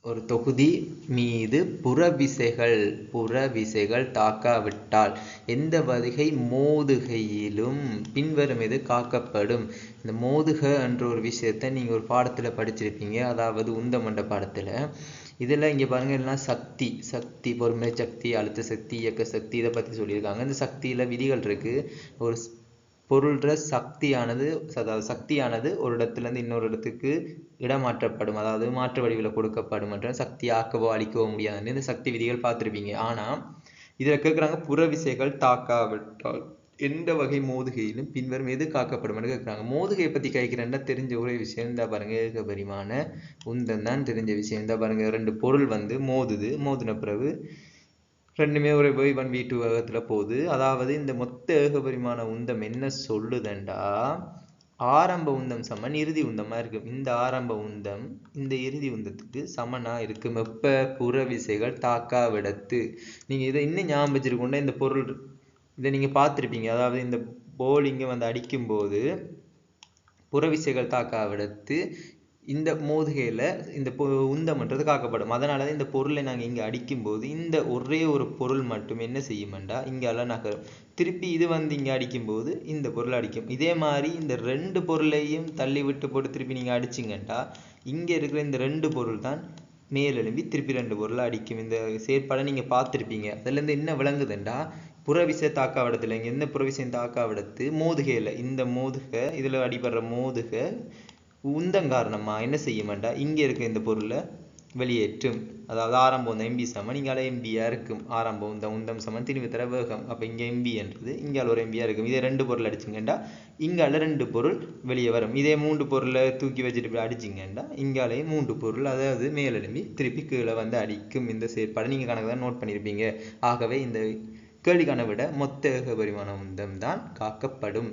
ஒரு தொகுதி மீது புறவிசைகள் தாக்காவிட்டால் எந்த வகை மோதுகையிலும் பின்வரும் எது காக்கப்படும். இந்த மோதுக என்ற ஒரு விஷயத்தை நீங்கள் ஒரு பாடத்தில் படிச்சிருப்பீங்க, அதாவது உந்தமண்ட பாடத்தில். இதில் இங்கே பாருங்கள், எல்லாம் சக்தி பொறுமை சக்தி, அழுத்த சக்தி, இயக்க சக்தி, இதை பற்றி சொல்லியிருக்காங்க. இந்த சக்தியில் விதிகள் இருக்குது. ஒரு பொருள்ற சக்தியானது, அதாவது சக்தியானது ஒரு இடத்துலேருந்து இன்னொரு இடத்துக்கு இடமாற்றப்படும், அதாவது மாற்று வடிவில் கொடுக்கப்படும் என்ற சக்தி ஆக்கவோ அழிக்கவோ முடியாது. இந்த சக்தி விதிகள் பார்த்துருப்பீங்க. ஆனால் இதில் கேட்குறாங்க, புற விசைகள் தாக்காவிட்டால் எந்த வகை மோதுகையிலும் பின்வரும் எது காக்கப்படும் கேட்குறாங்க. மோதுகையை பற்றி கேட்குறேன்னா தெரிஞ்ச ஒரே விஷயம் தான் பாருங்க, ஏகபரிமாண உந்தம் தான் தெரிஞ்ச விஷயம் தான் பாருங்க. ரெண்டு பொருள் வந்து மோதின பிறகு ரெண்டுமே ஒரு V1 V2 வேகத்தில் போகுது. அதாவது இந்த மொத்த ஏகபரிமாண உந்தம் என்ன சொல்லுதண்டா, ஆரம்ப உந்தம் சமன் இறுதி உந்தமா இருக்கும். இந்த ஆரம்ப உந்தம் இந்த இறுதி உந்தத்துக்கு சமனா இருக்கும். வெப்ப புற விசைகள் தாக்காவிடத்து. நீங்க இதை இன்னும் ஞாபகம் வச்சிருக்கோண்டா, இந்த பொருள் இதை நீங்க பார்த்துருப்பீங்க. அதாவது இந்த போலிங்க வந்து அடிக்கும் போது புறவிசைகள் தாக்காவிடத்து இந்த மோதுகையில் இந்த உந்தம்ன்றது காக்கப்படும். அதனால தான் இந்த பொருளை நாங்கள் இங்கே அடிக்கும்போது இந்த ஒரே ஒரு பொருள் மட்டும் என்ன செய்யுமெண்டா இங்கே நகரும். திருப்பி இது வந்து இங்கே அடிக்கும்போது இந்த பொருள் அடிக்கும். இதே மாதிரி இந்த ரெண்டு பொருளையும் தள்ளி விட்டு போட்டு திருப்பி நீங்கள் அடிச்சிங்கண்டா இங்கே இருக்கிற இந்த ரெண்டு பொருள் தான் மேலெழும்பி திருப்பி ரெண்டு பொருளை அடிக்கும். இந்த செயற்பாடை நீங்கள் பார்த்துருப்பீங்க. அதுலேருந்து என்ன விளங்குதுண்டா, புறவிசை தாக்காவிடத்தில் இங்கே எந்த புறவிசையும் தாக்காவிடத்து மோதுகையில் இந்த மோதுகை இதில் அடிபடுற மோதுகை உந்தம் காரணமா என்ன செய்யுமாண்டா இங்கே இருக்க இந்த பொருளை வெளியேற்றும். அதாவது ஆரம்ப உந்தம் எம்பி சமன் இங்கால எம்பியா இருக்கும். ஆரம்ப உந்தம் சமன் திரும்பி தர வேகம். அப்போ இங்கே எம்பி என்றது இங்கால ஒரு எம்பியா இருக்கும். இதே ரெண்டு பொருள் அடிச்சிங்கண்டா இங்கால ரெண்டு பொருள் வெளியே வரும். இதே மூன்று பொருளை தூக்கி வச்சுட்டு அடிச்சிங்கண்டா இங்காலேயே மூன்று பொருள், அதாவது மேலெழும்பி திருப்பி கீழே வந்து அடிக்கும். இந்த செயற்பாடு நீங்கள் கணக்கு தான் நோட் பண்ணியிருப்பீங்க. ஆகவே இந்த கேள்விக்கான விட மொத்த ஏகபரிமாண உந்தம் தான் காக்கப்படும்.